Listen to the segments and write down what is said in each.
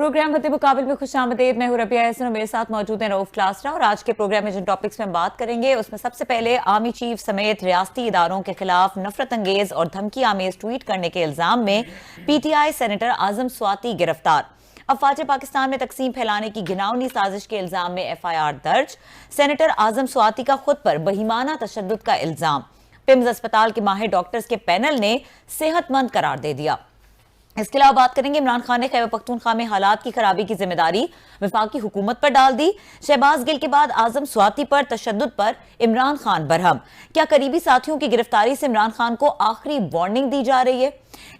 Programme वते मुकाबिल में खुशामदीद। मैं हूं रबिया हसन और मेरे साथ मौजूद है रऊफ क्लासरा। और आज के प्रोग्राम में जिन टॉपिक्स में बात करेंगे उसमें सबसे पहले आर्मी चीफ समेत रियासती इदारों के खिलाफ नफरत अंगेज और धमकी आमेज ट्वीट करने के इल्जाम में PTI सेनेटर आजम स्वाति गिरफ्तार। अफवाज पाकिस्तान में तकसीम फैलाने की घिनौनी साजिश के इल्जाम में FIR दर्ज। सेनेटर आजम स्वाति का खुद पर बहीमाना तशद्दुद का इल्जाम। पिम्स अस्पताल के माहिर डॉक्टर्स के पैनल ने सेहतमंद करार दे दिया। इसके अलावा बात करेंगे इमरान खान ने खैबर पख्तूनख्वा में हालात की खराबी की जिम्मेदारी वफाकी हुकूमत पर डाल दी। शहबाज गिल के बाद आजम स्वाति पर तशद्दुद पर इमरान खान बरहम। क्या करीबी साथियों की गिरफ्तारी से इमरान खान को आखिरी वार्निंग दी जा रही है?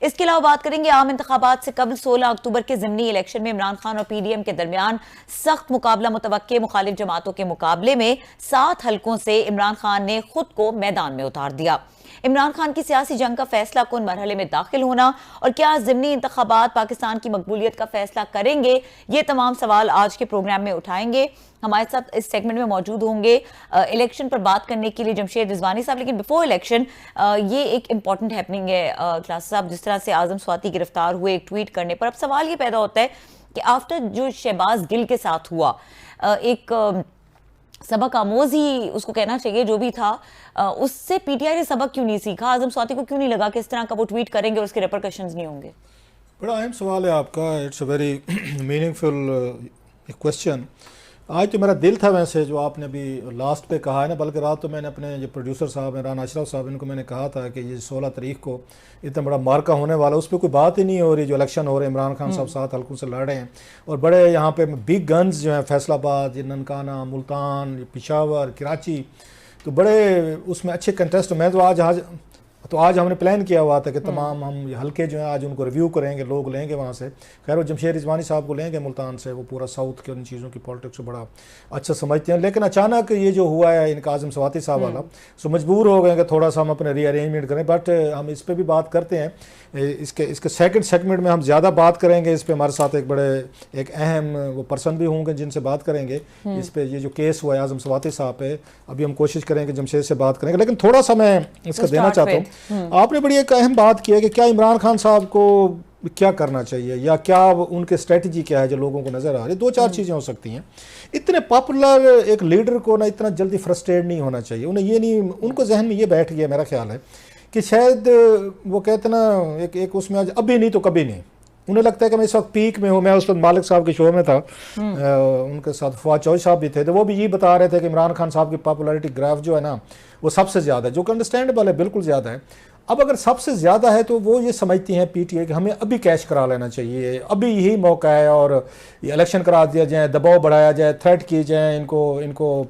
इसके अलावा बात करेंगे आम इंतखाबात से कबल 16 अक्टूबर के ज़िमनी इलेक्शन में इमरान खान और PDM के दरमियान सख्त मुकाबला मुतवक्के। मुखालिफ जमातों के मुकाबले में 7 हलकों से इमरान खान ने खुद को मैदान में उतार दिया। इमरान खान की सियासी जंग का फैसला कौन मरहले में दाखिल होना और क्या ज़िमनी इंतखाबात पाकिस्तान की मकबूलियत का फैसला करेंगे, ये तमाम सवाल आज के प्रोग्राम में उठाएंगे। हमारे साथ इस सेगमेंट में मौजूद होंगे इलेक्शन पर बात करने के लिए जमशेद रिजवानी साहब। लेकिन बिफोर इलेक्शन ये एक इंपॉर्टेंट हैपनिंग है क्लास साहब, जिस तरह से आजम स्वाति गिरफ्तार हुए एक ट्वीट करने पर। अब सवाल ये पैदा होता है कि आफ्टर जो शहबाज गिल के साथ हुआ, एक सबक आमोज ही उसको कहना चाहिए जो भी था, उससे PTI ने सबक क्यों नहीं सीखा? आजम स्वाति को क्यों नहीं लगा कि इस तरह का वो ट्वीट करेंगे और उसके रिपरकशंस नहीं होंगे? बड़ा अहम सवाल है आपका। It's a very meaningful question. आज तो मेरा दिल था वैसे जो आपने अभी लास्ट पे कहा है ना, बल्कि रात तो मैंने अपने जो प्रोड्यूसर साहब हैं राना अशरफ साहब, इनको मैंने कहा था कि ये 16 तारीख को इतना बड़ा मार्का होने वाला, उस पर कोई बात ही नहीं हो रही। जो इलेक्शन हो रहे हैं, इमरान खान साहब 7 हल्कों से लड़ रहे हैं और बड़े यहाँ पे बिग गन्स जो हैं, फैसलाबाद, ननकाना, मुल्तान, पेशावर, कराची, तो बड़े उसमें अच्छे कंटेस्ट। मैं तो आज हमने प्लान किया हुआ था कि तमाम हम हल्के जो हैं आज उनको रिव्यू करेंगे, लोग लेंगे वहाँ से। खैर वो जमशेद रिजवानी साहब को लेंगे मुल्तान से, वो पूरा साउथ के उन चीज़ों की पॉलिटिक्स को बड़ा अच्छा समझते हैं। लेकिन अचानक ये जो हुआ है इनका आजम स्वाति साहब वाला, सो मजबूर हो गए कि थोड़ा सा हम अपने रीअरेंजमेंट करें। बट हम इस पर भी बात करते हैं। इसके सेकंड सेगमेंट में हम ज़्यादा बात करेंगे इस पर। हमारे साथ एक अहम वो पर्सन भी होंगे जिनसे बात करेंगे इस पर। ये जो केस हुआ है आजम स्वाति साहब पे, अभी हम कोशिश करेंगे जमशेद से बात करेंगे। लेकिन थोड़ा सा मैं इसका देना चाहता हूँ। आपने बड़ी एक अहम बात की है कि क्या इमरान खान साहब को क्या करना चाहिए या क्या उनके स्ट्रेटजी क्या है जो लोगों को नज़र आ रही है। 2-4 चीज़ें हो सकती हैं। इतने पॉपुलर एक लीडर को ना इतना जल्दी फ्रस्ट्रेट नहीं होना चाहिए। उन्हें ये नहीं, उनको जहन में ये बैठ गया मेरा ख्याल है कि शायद वो कहते ना एक उसमें आज अभी नहीं तो कभी नहीं। उन्हें लगता है कि मैं इस वक्त पीक में हूँ। मैं उस वक्त मालिक साहब के शो में था, उनके साथ फवाद चौधरी साहब भी थे, तो वो भी ये बता रहे थे कि इमरान खान साहब की पॉपुलैरिटी ग्राफ जो है ना वो सबसे ज़्यादा है, जो कि अंडरस्टैंडेबल है, बिल्कुल ज़्यादा है। अब अगर सबसे ज़्यादा है तो वो ये समझती हैं PTI कि हमें अभी कैश करा लेना चाहिए, अभी यही मौका है और ये इलेक्शन करा दिया जाए, दबाव बढ़ाया जाए, थ्रेट किए जाए इनको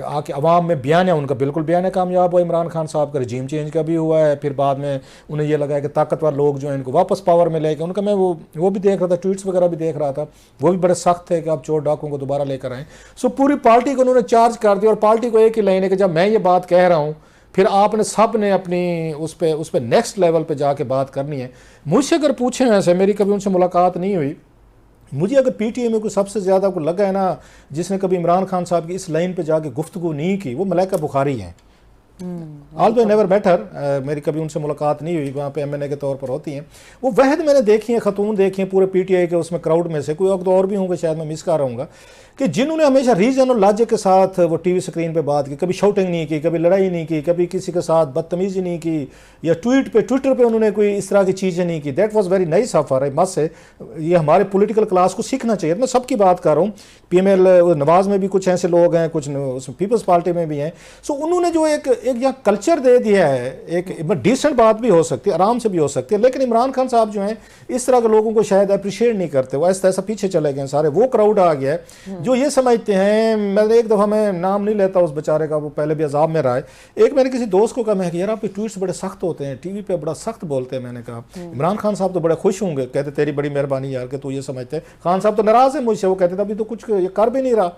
आके अवाम में बयान है उनका, बिल्कुल बयान है कामयाब हुआ इमरान खान साहब का। रजीम चेंज का भी हुआ है, फिर बाद में उन्हें ये लगा है कि ताकतवर लोग जो हैं इनको वापस पावर में लेके उनका। मैं वो भी देख रहा था, ट्वीट्स वगैरह भी देख रहा था, वो भी बड़े सख्त थे कि आप चोर डाकुओं को दोबारा लेकर आएँ। सो पूरी पार्टी को उन्होंने चार्ज कर दिया और पार्टी को एक ही लाइन है कि जब मैं ये बात कह रहा हूँ फिर आपने सब ने अपनी उस पर नेक्स्ट लेवल पे जाके बात करनी है। मुझसे अगर पूछें, वैसे मेरी कभी उनसे मुलाकात नहीं हुई, मुझे अगर PTI में कोई सबसे ज़्यादा को लगा है ना जिसने कभी इमरान खान साहब की इस लाइन पे जाके गुफ्तगू नहीं की, वो मलाइका बुखारी हैं। ऑल्दो नेवर मेट हर, मेरी कभी उनसे मुलाकात नहीं हुई, वहाँ पे MNA के तौर पर होती हैं। वो वहद मैंने देखी है, खतून देखी हैं पूरे PTI के उसमें क्राउड में से, कोई वक्त और भी होंगे शायद मैं मिस कर रहा हूँ, कि जिन्होंने हमेशा रीजन और लॉजिक के साथ वो TV स्क्रीन पे बात की, कभी शूटिंग नहीं की, कभी लड़ाई नहीं की, कभी किसी के साथ बदतमीजी नहीं की, या ट्विटर पे उन्होंने कोई इस तरह की चीज़ें नहीं की। That was very nice of her, I must say. ये हमारे पॉलिटिकल क्लास को सीखना चाहिए। मैं सबकी बात कर रहा हूँ, PML नवाज में भी कुछ ऐसे लोग हैं, कुछ पीपल्स पार्टी में भी हैं। सो उन्होंने जो एक यहाँ कल्चर दे दिया है, एक डिसेंट बात भी हो सकती है, आराम से भी हो सकती है। लेकिन इमरान खान साहब जो हैं इस तरह के लोगों को शायद अप्रिशिएट नहीं करते, वो ऐसा पीछे चले गए सारे। वो क्राउड आ गया है जो ये समझते हैं। मैंने एक दफ़ा, मैं नाम नहीं लेता उस बेचारे का, वो पहले भी अजाब में रहा है। एक मैंने किसी दोस्त को कहा, मैं यार आपके ट्वीट्स बड़े सख्त होते हैं, TV पे बड़ा सख्त बोलते हैं। मैंने कहा इमरान खान साहब तो बड़े खुश होंगे, कहते तेरी बड़ी मेहरबानी यार कि तू ये समझते हैं। खान साहब तो नाराज़ है मुझसे, वो कहते थे अभी तो कुछ ये कर भी नहीं रहा।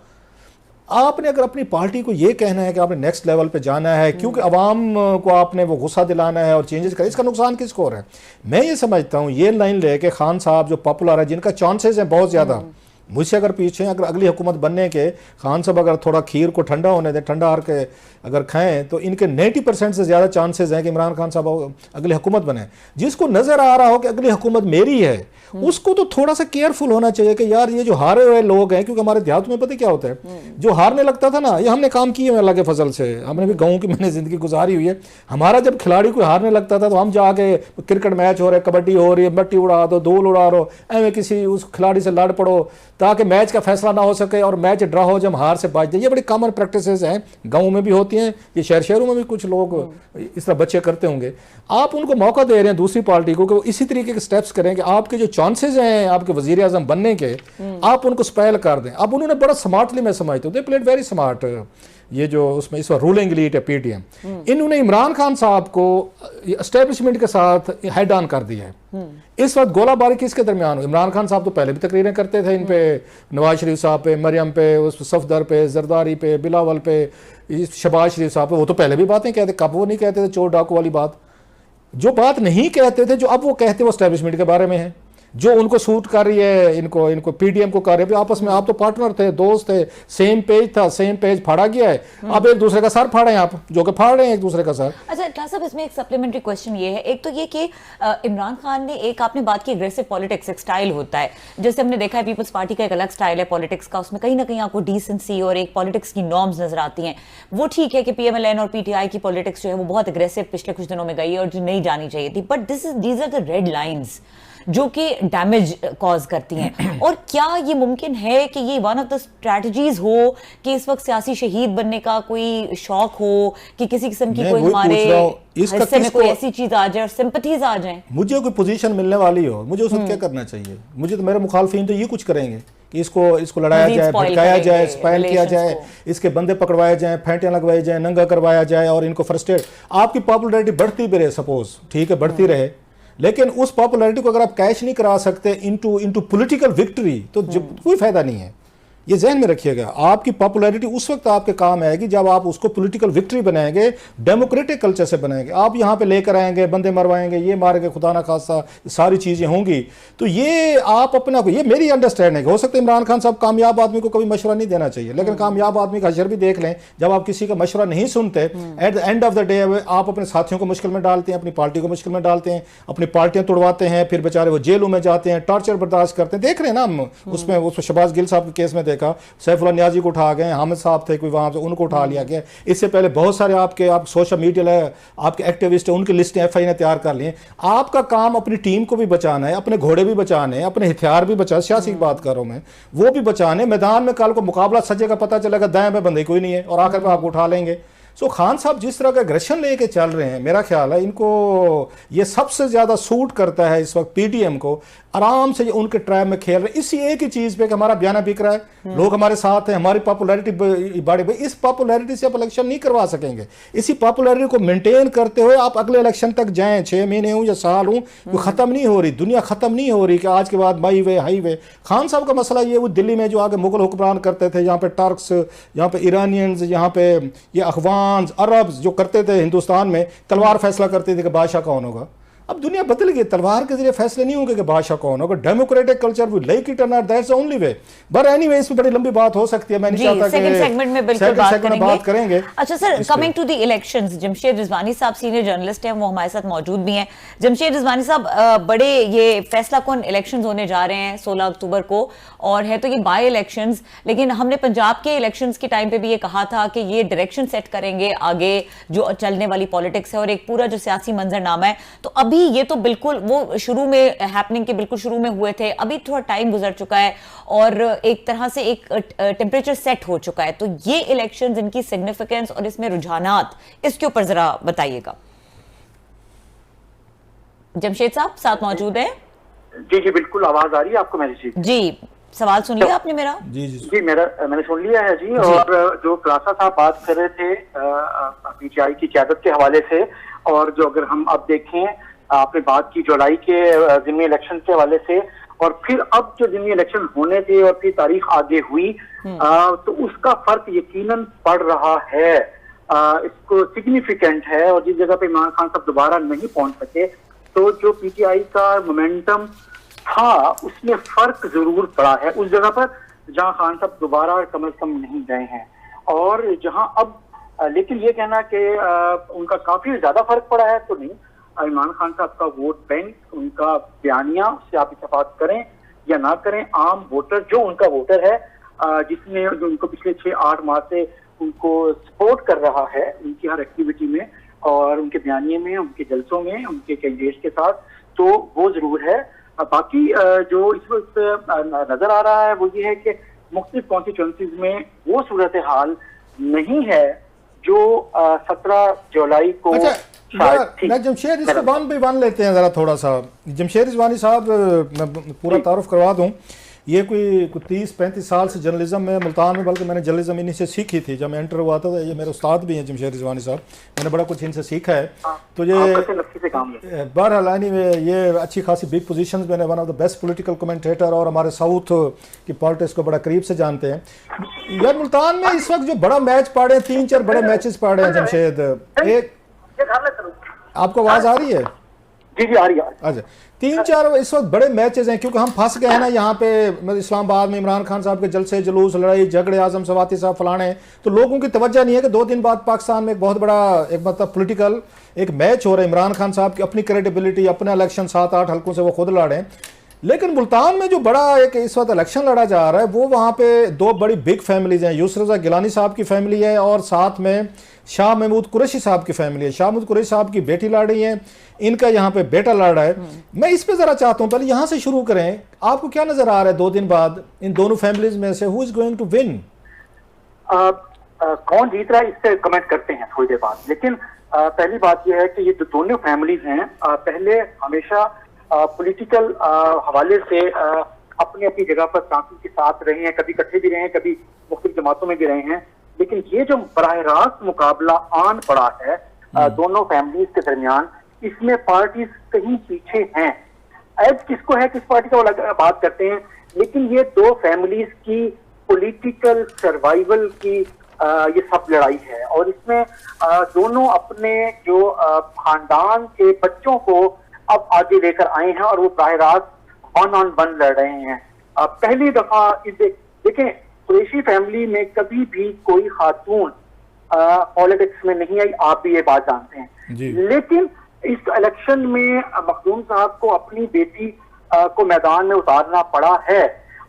आपने अगर अपनी पार्टी को ये कहना है कि आपने नेक्स्ट लेवल पे जाना है, क्योंकि अवाम को आपने वो गुस्सा दिलाना है और चेंजेस करें, इसका नुकसान किसको हो रहा है? मैं ये समझता हूँ ये लाइन लेके खान साहब जो पॉपुलर है, जिनका चांसेस हैं बहुत ज़्यादा मुझसे अगर पीछे अगर अगली हुकूमत बनने के खान साहब अगर थोड़ा खीर को ठंडा होने दें, ठंडा हार के अगर खाएं, तो इनके 90% से ज़्यादा चांसेस हैं कि इमरान खान साहब अगली हुकूमत बने। जिसको नज़र आ रहा हो कि अगली हुकूमत मेरी है, उसको तो थोड़ा सा केयरफुल होना चाहिए कि यार ये जो हारे हुए लोग हैं, क्योंकि हमारे देहात में पता क्या होता है, जो हारने लगता था ना, ये हमने काम किए अल्लाह के फजल से, हमने भी गाँव की मैंने ज़िंदगी गुजारी हुई है। हमारा जब खिलाड़ी कोई हारने लगता था तो हम जाके क्रिकेट मैच हो रहे, कबड्डी हो रही है, मट्टी उड़ा दो, धूल उड़ा दो, एवं किसी उस खिलाड़ी से लड़ पड़ो ताकि मैच का फैसला ना हो सके और मैच ड्रा हो, जब हार से बच जाए। ये बड़ी कॉमन प्रैक्टिसेस हैं, गाँव में भी होती हैं, ये शहरों में भी कुछ लोग इस तरह बच्चे करते होंगे। आप उनको मौका दे रहे हैं दूसरी पार्टी को कि वो इसी तरीके के स्टेप्स करें कि आपके जो चांसेस हैं आपके वजीर आजम बनने के, आप उनको स्पेल कर दें। अब उन्होंने बड़ा स्मार्टली, मैं समझता हूँ, दे प्लेड वेरी स्मार्ट, ये जो उसमें इस बार रूलिंग एलीट है पीटीएम, इन्होंने इमरान खान साहब को एस्टेब्लिशमेंट के साथ हेड ऑन कर दिया है। इस वक्त गोलाबारी किसके दरमियान हो? इमरान खान साहब तो पहले भी तकरीरें करते थे इन पे, नवाज शरीफ साहब पे, मरियम पे, उस सफदर पे, जरदारी पे, बिलावल पे, शहबाज शरीफ साहब पे। वो तो पहले भी बातें कहते, कब वो नहीं कहते थे चोर डाकू वाली बात? जो बात नहीं कहते थे, जो अब वो कहते, वो एस्टेब्लिशमेंट के बारे में है, जो उनको सूट कर रही है, इनको पीटीएम को कर रहे हैं। आपस में आप तो पार्टनर थे, दोस्त थे, सेम पेज था, सेम पेज फाड़ा गया है, अब एक दूसरे का सर फाड़े हैं आप, जो कि फाड़ रहे हैं एक दूसरे का सर। अच्छा क्लास साहब, इसमें एक सप्लीमेंट्री क्वेश्चन ये है, एक तो ये कि इमरान खान ने, एक आपने बात की एग्रेसिव पॉलिटिक्स, एक स्टाइल होता है, जैसे हमने देखा है पीपल्स पार्टी का एक अलग स्टाइल है पॉलिटिक्स का, उसमें कहीं ना कहीं आपको डिसेंसी और एक पॉलिटिक्स की नॉर्म्स नजर आती हैं। वो ठीक है कि पीएमएलएन और पीटीआई की पॉलिटिक्स जो है वो बहुत एग्रेसिव पिछले कुछ दिनों में गई है और जो नहीं जानी चाहिए थी, but these are the red lines जो कि डैमेज कॉज करती हैं। और क्या ये मुमकिन है कि ये वन ऑफ द स्ट्रैटेजीज हो कि इस वक्त सियासी शहीद बनने का कोई शौक हो कि किसी किस्म की कोई हमारे हिस्से में कोई ऐसी चीज आ जाए और सिंपथीज आ जाए? मुझे कोई पोजीशन मिलने वाली हो, मुझे उस वक्त क्या करना चाहिए? मुझे तो मेरे मुखालफिन तो ये कुछ करेंगे कि इसको लड़ाया जाए, भड़काया जाए, स्पाइल किया जाए, इसके बंदे पकड़वाए जाए, फेंटियां लगवाई जाए, नंगा करवाया जाए और इनको फ्रस्ट्रेट। आपकी पॉपुलैरिटी बढ़ती भी रहे, सपोज ठीक है बढ़ती रहे, लेकिन उस पॉपुलैरिटी को अगर आप कैश नहीं करा सकते इनटू पॉलिटिकल विक्ट्री, तो कोई फायदा नहीं है। ये जहन में रखिएगा, आपकी पॉपुलैरिटी उस वक्त आपके काम आएगी जब आप उसको पॉलिटिकल विक्ट्री बनाएंगे, डेमोक्रेटिक कल्चर से बनाएंगे। आप यहाँ पे लेकर आएंगे, बंदे मरवाएंगे, ये मारेंगे, खुदा ना खासा सारी चीज़ें होंगी, तो ये आप अपना, ये मेरी अंडरस्टैंडिंग हो सकता है इमरान खान साहब कामयाब आदमी को कभी मशवरा नहीं देना चाहिए, लेकिन कामयाब आदमी का हशर भी देख लें, जब आप किसी का मशवरा नहीं सुनते, at the end of the day आप अपने साथियों को मुश्किल में डालते हैं, अपनी पार्टी को मुश्किल में डालते हैं, अपनी पार्टियां तोड़वाते हैं, फिर बेचारे वो जेलों में जाते हैं, टॉर्चर बर्दाश्त करते हैं। देख रहे हैं ना हम, उसमें शहबाज गिल साहब के केस में देखा, सैफुल्लाह नियाजी को उठा गए, हामिद साहब थे कोई वहाँ से, उनको उठा लिया गया। इससे पहले बहुत सारे आप सोशल मीडिया आपके एक्टिविस्ट हैं, उनकी लिस्टें एफआई ने तैयार कर ली हैं। आपका काम अपनी टीम को भी बचाना है, अपने घोड़े भी बचाने हैं, अपने हथियार भी बचा, सियासी की बात कर रहा हूँ मैं, वो भी बचाने। मैदान में कल को मुकाबला सजेगा, पता चलेगा दाएं में बंदे कोई नहीं है और आखिर में आपको उठा लेंगे। सो खान साहब जिस तरह का एग्रेशन लेके चल रहे हैं, मेरा ख्याल है इनको ये सबसे ज़्यादा सूट करता है इस वक्त पीटीएम को। आराम से उनके ट्रैप में खेल रहे, इसी एक ही चीज़ पे कि हमारा बयाना बिक रहा है, लोग हमारे साथ हैं, हमारी पॉपुलैरिटी बढ़े। इस पॉपुलैरिटी से आप इलेक्शन नहीं करवा सकेंगे। इसी पॉपुलैरिटी को मेंटेन करते हुए आप अगले इलेक्शन तक जाएं, 6 महीने हूँ या साल हूँ, वो ख़त्म नहीं हो रही, दुनिया ख़त्म नहीं हो रही कि आज के बाद माई वे हाई वे। खान साहब का मसला ये, वो दिल्ली में जो आगे मुगल हुक्मरान करते थे, यहाँ पे टर्क्स, यहाँ पे ईरानियंस, यहाँ पे ये अफगान, अरब जो करते थे हिंदुस्तान में, तलवार फैसला करते थे कि बादशाह कौन होगा। अब दुनिया बदल गई, तलवार के जरिए फैसले नहीं होंगे कि बादशाह कौन होगा। Democratic culture we like it और not, that's the only way. But anyway इस पे बड़ी लंबी बात हो सकती है, मैं नहीं चाहता कि सेकंड सेगमेंट में बिल्कुल बात करेंगे। अच्छा sir, coming to the elections, Jamshed Rizwani साहब सीनियर जर्नलिस्ट हैं, वो हमारे साथ मौजूद भी हैं। जमशेद रिजवानी साहब, बड़े ये फैसला कौन इलेक्शंस होने जा रहे हैं 16 अक्टूबर को, और है तो ये बाय इलेक्शंस, लेकिन हमने पंजाब के इलेक्शंस के टाइम पे भी ये कहा था कि ये डायरेक्शन सेट करेंगे आगे जो चलने वाली पॉलिटिक्स है और एक पूरा जो सियासी मंजरनामा है। तो अभी ये तो बिल्कुल वो शुरू में हैपनिंग के बिल्कुल शुरू में हुए थे, अभी थोड़ा टाइम गुजर चुका है और एक तरह से एक टेम्परेचर सेट हो चुका है। तो ये इलेक्शंस, इनकी सिग्निफिकेंस और इसमें रुझानात, इसके ऊपर जरा बताइएगा। जमशेद साहब साथ मौजूद हैं? जी जी बिल्कुल, आवाज आ रही है आपको मेरी? जी, सवाल सुन लिया आपने मेरा? जी मैंने सुन लिया है जी। और जो क्लासा साहब बात कर रहे थे पीटीआई की क़यादत के हवाले से, और जो अगर हम अब देखें, आपने बात की जुलाई के ज़िमनी इलेक्शन के हवाले से, और फिर अब जो ज़िमनी इलेक्शन होने थे और फिर तारीख आगे हुई, तो उसका फर्क यकीनन पड़ रहा है, इसको सिग्निफिकेंट है। और जिस जगह पे इमरान खान साहब दोबारा नहीं पहुंच सके, तो जो पीटीआई का मोमेंटम हाँ, उसमें फर्क जरूर पड़ा है उस जगह पर जहां खान साहब दोबारा कम से कम नहीं गए हैं, और जहां अब लेकिन ये कहना कि उनका काफी ज्यादा फर्क पड़ा है तो नहीं। इमरान खान साहब का वोट बैंक, उनका बयानिया, उससे आप इत्तेफाक करें या ना करें, आम वोटर जो उनका वोटर है, जिसने उनको पिछले 6-8 माह से उनको सपोर्ट कर रहा है उनकी हर एक्टिविटी में और उनके बयानिए में, उनके जलसों में, उनके कैंडिडेट्स के साथ, तो वो जरूर है। बाकी जो इस वक्त नजर आ रहा है वो ये है कि मुख्तलिफ कॉन्स्टिट्यूंसीज में वो सूरत हाल नहीं है जो 17 जुलाई को मैं जमशेद इसको वन बाई वन लेते हैं ज़रा थोड़ा सा। जमशेद रिजवानी साहब, मैं पूरा तारुफ करवा दूं, ये कोई 30-35 साल से जर्नलिज्म में मुल्तान में, बल्कि मैंने जर्नलिज्म इन्हीं से सीखी थी। जब मैं एंटर हुआ था, ये मेरे उस्ताद भी हैं जमशेद रिजवानी साहब, मैंने बड़ा कुछ इनसे सीखा है। तो ये बहरहाल ये अच्छी खासी बिग पोजीशंस में, one of the best political commentator और हमारे साउथ की पॉलिटिक्स को बड़ा करीब से जानते हैं। यार मुल्तान में इस वक्त जो बड़ा मैच पड़े हैं, 3-4 बड़े मैचेस पड़े हैं जमशेद, एक आपको आवाज आ रही है? जी आ रही है। अच्छा, 3-4 इस वक्त बड़े मैचेस हैं, क्योंकि हम फंस गए हैं ना यहाँ पे। मतलब इस्लामाबाद में इमरान खान साहब के जलसे जुलूस, लड़ाई झगड़े, आजम सवाती साहब फलाने, तो लोगों की तवज्जो नहीं है कि 2 दिन बाद पाकिस्तान में एक बहुत बड़ा एक मतलब पॉलिटिकल एक मैच हो रहा है। इमरान खान साहब की अपनी क्रेडिबिलिटी, अपना इलेक्शन 7-8 हल्कों से वो खुद लड़े, लेकिन मुल्तान में जो बड़ा एक इस वक्त इलेक्शन लड़ा जा रहा है वो वहाँ पे 2 बड़ी बिग फैमिलीज हैं। यूसुफ रज़ा गिलानी साहब की फैमिली है और साथ में शाह महमूद कुरैशी साहब की फैमिली है। शाह महमूद कुरैशी साहब की बेटी लड़ रही है, इनका यहाँ पे बेटा लड़ रहा है। मैं इस पे जरा चाहता हूँ, पहले यहाँ से शुरू करें। आपको क्या नजर आ रहा है 2 दिन बाद इन दोनों फैमिलीज में से who is going to win? कौन जीत रहा है इस पे कमेंट करते हैं थोड़ी देर बाद, लेकिन पहली बात यह है कि ये जो दोनों फैमिलीज हैं पहले हमेशा पॉलिटिकल हवाले से अपनी अपनी जगह पर काफी के साथ रहे हैं, कभी इकट्ठे भी रहे हैं, कभी मुख्तलिफ जमातों में भी रहे हैं, लेकिन ये जो बराह रास्त मुकाबला आन पड़ा है दोनों फैमिलीज के दरमियान, इसमें पार्टीज कहीं पीछे हैं। एज किसको है, किस पार्टी का वो बात करते हैं, लेकिन ये 2 फैमिलीज की पॉलिटिकल सर्वाइवल की ये सब लड़ाई है, और इसमें दोनों अपने जो खानदान के बच्चों को अब आगे लेकर आए हैं और वो बराह रास्त 1-on-1 लड़ रहे हैं। पहली दफा देखें, कुरैशी फैमिली में कभी भी कोई खातून पॉलिटिक्स में नहीं आई, आप भी ये बात जानते हैं, लेकिन इस इलेक्शन में मखदूम साहब को अपनी बेटी को मैदान में उतारना पड़ा है,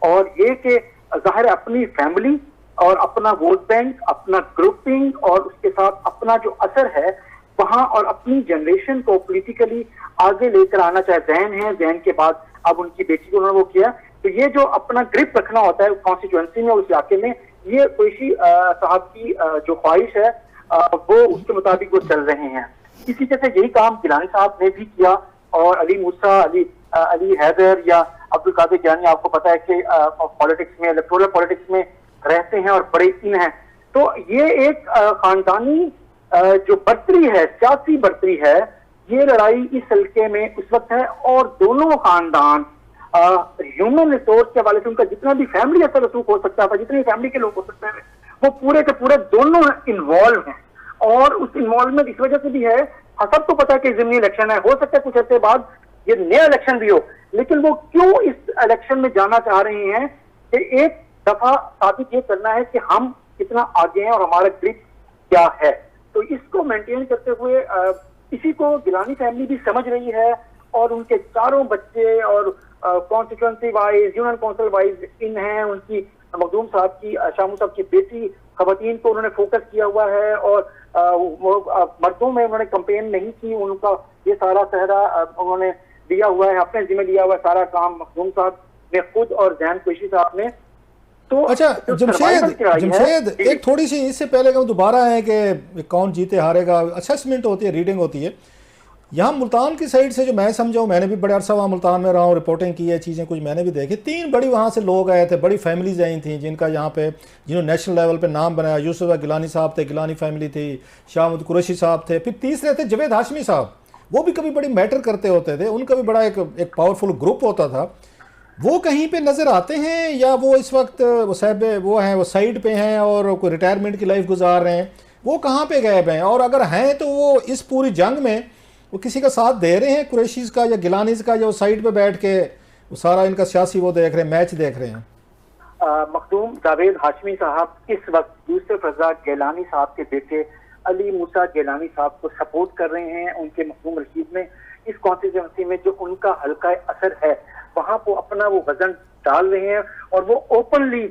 और ये कि जाहिर अपनी फैमिली और अपना वोट बैंक, अपना ग्रुपिंग और उसके साथ अपना जो असर है वहां, और अपनी जनरेशन को पॉलिटिकली आगे लेकर आना, चाहे जहन है, जहन के बाद अब उनकी बेटी को उन्होंने वो किया, तो ये जो अपना ग्रिप रखना होता है कॉन्स्टिट्यूएंसी में, उस इलाके में, ये कुरैशी साहब की जो ख्वाहिश है वो उसके मुताबिक वो चल रहे हैं। इसी तरह से यही काम गिलानी साहब ने भी किया, और अली मूसा, अली हैदर या अब्दुल कादिर जानी, आपको पता है कि पॉलिटिक्स में, इलेक्टोरल पॉलिटिक्स में रहते हैं और बड़े इन हैं। तो ये एक खानदानी जो बर्तरी है, सियासी बर्तरी है, ये लड़ाई इस हल्के में उस वक्त है, और दोनों खानदान ह्यूमन रिसोर्स के हवाले से उनका जितना भी फैमिली असर रसूख हो सकता था, जितने फैमिली के लोग हो सकते हैं, वो पूरे के पूरे दोनों इन्वॉल्व हैं, और उस इन्वॉल्वमेंट इस वजह से भी है, सबको पता है कि ज़िमनी इलेक्शन है, हो सकता है कुछ अर्से बाद ये नया इलेक्शन भी हो, लेकिन वो क्यों इस इलेक्शन में जाना चाह रहे हैं कि एक दफा साबित ये करना है कि हम कितना आगे हैं और हमारा ग्रिप क्या है। तो इसको मेंटेन करते हुए इसी को गिलानी फैमिली भी समझ रही है, और उनके 4 बच्चे और constituency wise, union council wise इन हैं, उनकी मखदूम साहब की, शामू साहब की बेटी, खवातीन को उन्होंने फोकस किया हुआ है, और वो मर्दों में उन्होंने कंपेन नहीं की, उनका ये सारा सहरा उन्होंने दिया हुआ है, अपने जिम्मे लिया हुआ है सारा काम मखदूम साहब ने खुद और जैन कुरैशी साहब ने। तो अच्छा जमशेद एक थोड़ी सी इससे पहले कि दोबारा है कि कौन जीते हारेगा, असेसमेंट होती है, रीडिंग होती है। यहाँ मुल्तान की साइड से जो मैं समझा हूँ, मैंने भी बड़े अरसा वहाँ मुल्तान में रहा हूँ, रिपोर्टिंग की है, चीज़ें कुछ मैंने भी देखी। 3 बड़ी वहाँ से लोग आए थे, बड़ी फैमिलीज आई थी जिनका यहाँ पे, जिन्होंने नेशनल लेवल पे नाम बनाया। यूसुफ गिलानी साहब थे, गिलानी फैमिली थी, शाह महमूद कुरैशी साहब थे, फिर तीसरे थे जावेद हाशमी साहब, वो भी कभी बड़ी मैटर करते होते थे, उनका भी बड़ा एक पावरफुल ग्रुप होता था। वो कहीं पे नज़र आते हैं या वो इस वक्त वो हैं, वो साइड पे हैं और कोई रिटायरमेंट की लाइफ गुजार रहे हैं, वो कहाँ पे गए हैं? और अगर हैं तो वो इस पूरी जंग में वो किसी का साथ दे रहे हैं, कुरैशीज़ का या गिलानीज़ का, या वो साइड पे बैठ के वो सारा इनका सियासी वो देख रहे हैं, मैच देख रहे हैं। मखदूम जावेद हाशमी साहब इस वक्त यूसुफ रजा गिलानी साहब के बेटे अली मूसा गिलानी साहब को सपोर्ट कर रहे हैं। उनके मखदूम रशीद में इस कॉन्स्टिट्यूंसी में जो उनका हल्का असर है वहां वो अपना वो वजन डाल रहे हैं और वो ओपनली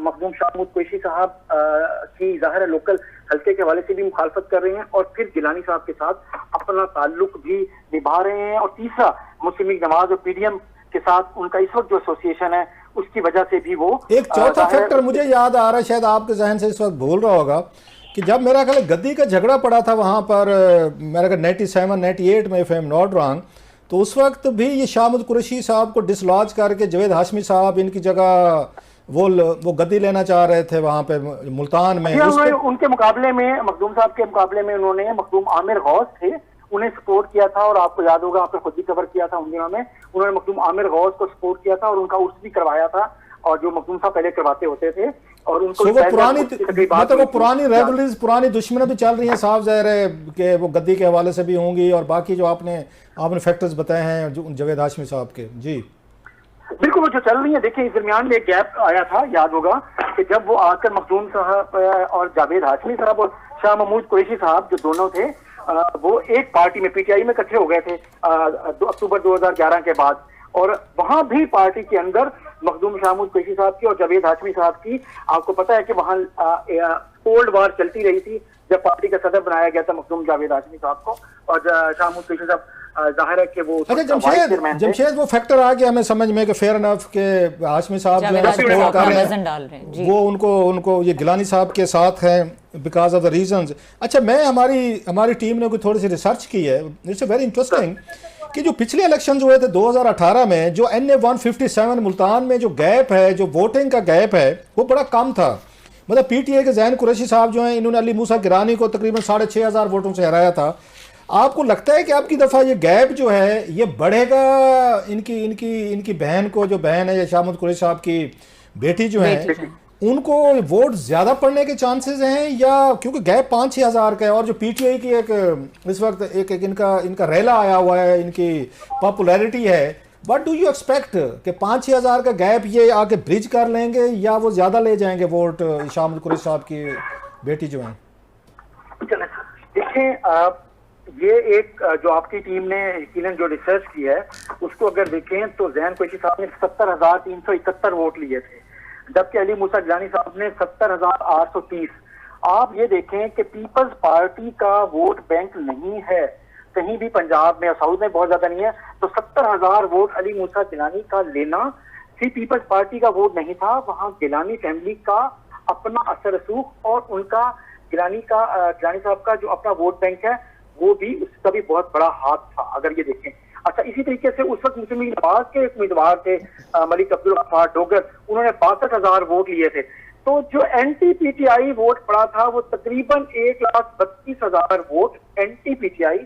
मखदूम शाहमूद कुरैशी साहब की जाहिर है लोकल हल्के के हवाले से भी मुखालफत कर रहे हैं और फिर गिलानी साहब के साथ अपना ताल्लुक भी निभा रहे हैं। और तीसरा मुस्लिम लीग नवाज और पीडीएम के साथ उनका इस वक्त जो एसोसिएशन है उसकी वजह से भी वो एक चौथा फैक्टर मुझे याद आ रहा है, शायद आपके जहन से इस वक्त भूल रहा होगा, कि जब मेरा ख्याल गद्दी का झगड़ा पड़ा था वहाँ पर मेरा ख्याल 97 98 में, if I am not wrong, तो उस वक्त भी ये शाहमूद कुरैशी साहब को डिसलॉज करके जावेद हाशमी साहब इनकी जगह वो गद्दी लेना चाह रहे थे वहाँ पे मुल्तान में। उनके मुकाबले में मखदूम साहब के मुकाबले में उन्होंने मखदूम आमिर गौस थे, उन्हें सपोर्ट किया था और आपको याद होगा आपने खुद भी कवर किया था उन दिनों में, उन्होंने मखदूम आमिर गौस को सपोर्ट किया था और उनका उर्स भी करवाया था और जो मखदूम साहब पहले करवाते होते थे और उनको वो पुरानी मतलब वो पुरानी रेवलरीज पुरानी दुश्मनी भी चल रही है, साफ जाहिर है कि वो गद्दी के हवाले से भी होंगी और बाकी जो आपने फैक्टर्स बताए हैं जो जावेद हाशमी साहब के। जी बिल्कुल वो जो चल रही है। देखिए इस दरमियान में एक गैप आया था, याद होगा कि जब वो आकर मखदूम साहब और जावेद हाशमी साहब और शाह महमूद कुरैशी साहब जो दोनों थे वो एक पार्टी में पीटीआई में इकट्ठे हो गए थे 2 अक्टूबर 2011 के बाद और वहां भी पार्टी के अंदर मखदूम शाहमूद कुरैशी साहब की और जावेद हाशमी साहब की आपको पता है कि वहां कोल्ड वार चलती रही थी जब पार्टी का सदर बनाया गया था मखदूम जावेद हाशमी साहब को और शाहमूद कुरैशी साहब जाहिर है कि वो जमशेद वो फैक्टर आ गया हमें समझ में कि फेयर इनफ के हाशमी साहब जो है सपोर्ट कर रहे हैं वो उनको ये गिलानी साहब के साथ हैं बिकॉज ऑफ द रीजंस। अच्छा मैं हमारी टीम ने कोई थोड़ी सी रिसर्च की है, इट्स वेरी इंटरेस्टिंग कि जो पिछले इलेक्शन हुए थे 2018 में जो NA 157 मुल्तान में जो गैप है, जो वोटिंग का गैप है वो बड़ा कम था। मतलब पीटीआई के ज़ैन कुरैशी साहब जो हैं इन्होंने अली मूसा गिलानी को तकरीबन 6,500 वोटों से हराया था। आपको लगता है कि आपकी दफ़ा ये गैप जो है ये बढ़ेगा इनकी बहन को, जो बहन है शाहमूद कुरैशी साहब की बेटी जो है उनको वोट ज़्यादा पड़ने के चांसेस हैं या क्योंकि गैप 5-6 हज़ार का है और जो पीटीआई की एक इस वक्त एक इनका रैला आया हुआ है, इनकी पॉपुलैरिटी है, व्हाट डू यू एक्सपेक्ट कि 5-6 हज़ार का गैप ये आके ब्रिज कर लेंगे या वो ज़्यादा ले जाएंगे वोट शाहमूद कुरैशी साहब की बेटी जो है? देखिए ये एक जो आपकी टीम ने यकीनन जो रिसर्च की है उसको अगर देखें तो ज़ैन कुरैशी साहब ने 70,371 वोट लिए थे जबकि अली मूसा गिलानी साहब ने 70,830। आप ये देखें कि पीपल्स पार्टी का वोट बैंक नहीं है कहीं भी, पंजाब में और साउथ में बहुत ज्यादा नहीं है, तो 70,000 वोट अली मूसा गिलानी का लेना सिर्फ पीपल्स पार्टी का वोट नहीं था, वहां गिलानी फैमिली का अपना असर रसूख और उनका गिलानी साहब का जो अपना वोट बैंक है वो भी उसका भी बहुत बड़ा हाथ था अगर ये देखें। अच्छा इसी तरीके से उस वक्त मुस्लिम लीग नवाज के एक उम्मीदवार थे मलिक अब्दुल गफ्फार डोगर, उन्होंने 62,000 वोट लिए थे। तो जो एंटी पीटीआई वोट पड़ा था वो तकरीबन 1,32,000 वोट एंटी पीटीआई